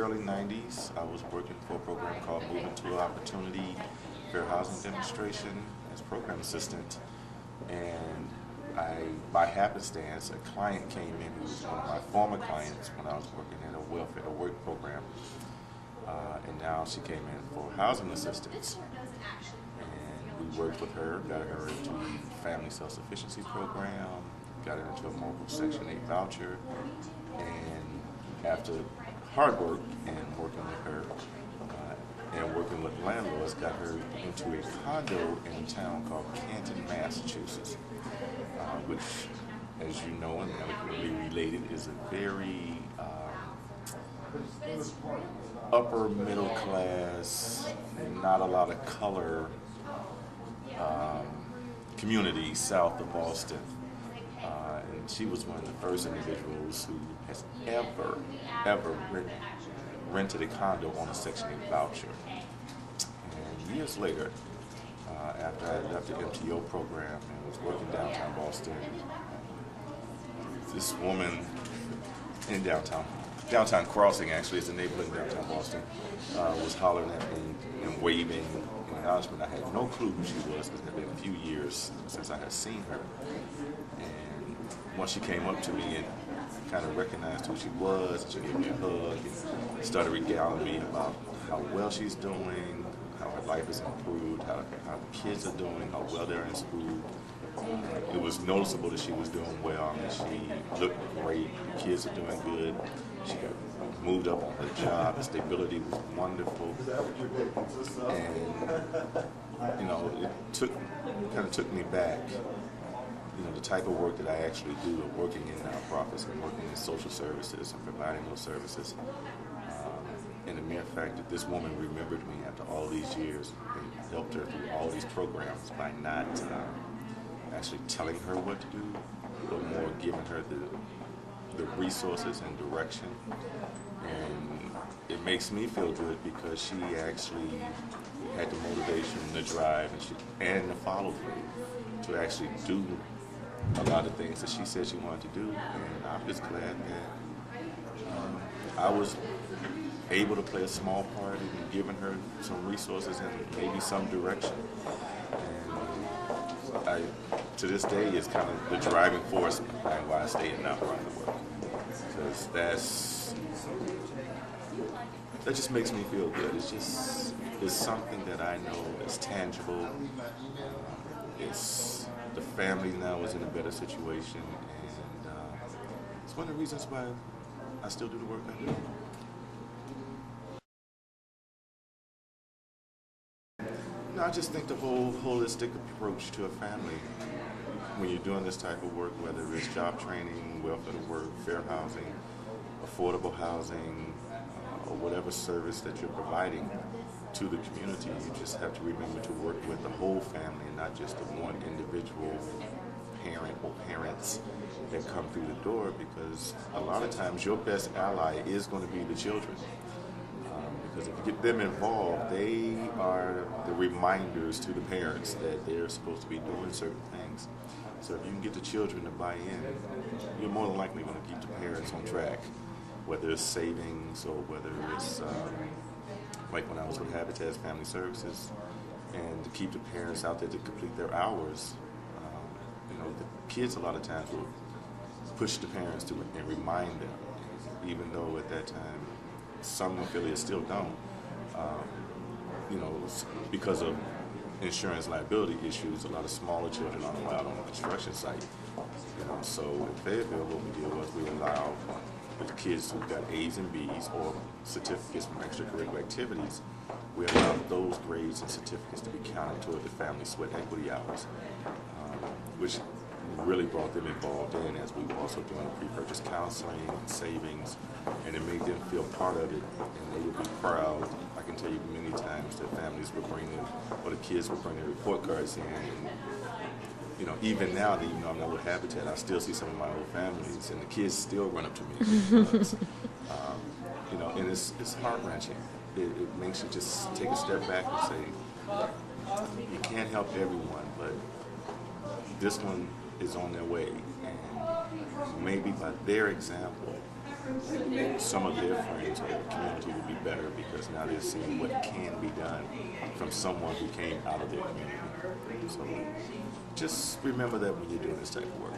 early 90s, I was working for a program called Moving to Opportunity Fair Housing Demonstration as program assistant. And by happenstance, a client came in who was one of my former clients when I was working in a welfare work program. And now she came in for housing assistance. And we worked with her, got her into the Family Self-Sufficiency Program, got her into a mobile Section 8 voucher. And after hard work and working with her and working with landlords, got her into a condo in a town called Canton, Massachusetts, which, as you know, and amicably related, is a very upper middle class, not a lot of color community south of Boston. And she was one of the first individuals who has ever rented a condo on a Section 8 voucher. And years later, after I left the MTO program and was working downtown Boston, this woman in downtown Crossing, actually, it's a neighborhood in downtown Boston, was hollering at me and waving in acknowledgement. I had no clue who she was because it had been a few years since I had seen her. And once she came up to me and kind of recognized who she was, she gave me a hug and started regaling me about how well she's doing, how her life has improved, how the kids are doing, how well they're in school. It was noticeable that she was doing well, and she looked great. The kids are doing good. She got moved up on her job. The stability was wonderful. And, you know, it kind of took me back. You know, the type of work that I actually do of working in nonprofits and working in social services and providing those services. And the mere fact that this woman remembered me after all these years and helped her through all these programs by not actually telling her what to do, but more giving her the resources and direction. And it makes me feel good because she actually had the motivation, the drive, and the follow through to actually do a lot of things that she said she wanted to do. And I'm just glad that I was able to play a small part in giving her some resources and maybe some direction. And to this day, is kind of the driving force behind why I stay in nonprofit work. Because that just makes me feel good. It's something that I know is tangible. The family now is in a better situation, and it's one of the reasons why I still do the work I do. I just think the whole holistic approach to a family, when you're doing this type of work, whether it's job training, welfare work, fair housing, affordable housing, or whatever service that you're providing to the community, you just have to remember to work with the whole family and not just the one individual parent or parents that come through the door, because a lot of times your best ally is going to be the children. Because if you get them involved, they are the reminders to the parents that they're supposed to be doing certain things. So if you can get the children to buy in, you're more than likely going to keep the parents on track, whether it's savings or whether it's like when I was with Habitat's Family Services, and to keep the parents out there to complete their hours. You know, the kids a lot of times will push the parents to and remind them, even though at that time some affiliates still don't, you know, because of insurance liability issues. A lot of smaller children aren't allowed on a construction site. You know, so in Fayetteville, what we did was we allowed the kids who got A's and B's or certificates from extracurricular activities, we allowed those grades and certificates to be counted toward the family sweat equity hours, which really brought them involved in, as we were also doing pre-purchase counseling and savings, and it made them feel part of it, and they would be proud. I can tell you many times that families would bring in, or the kids would bring their report cards in, and you know, even now that I'm not with Habitat, I still see some of my old families, and the kids still run up to me because, you know, and it's heart-wrenching. It makes you just take a step back and say, you can't help everyone, but this one is on their way, and maybe by their example, some of their friends or the community would be better because now they're seeing what can be done from someone who came out of their community. So just remember that when you're doing this type of work.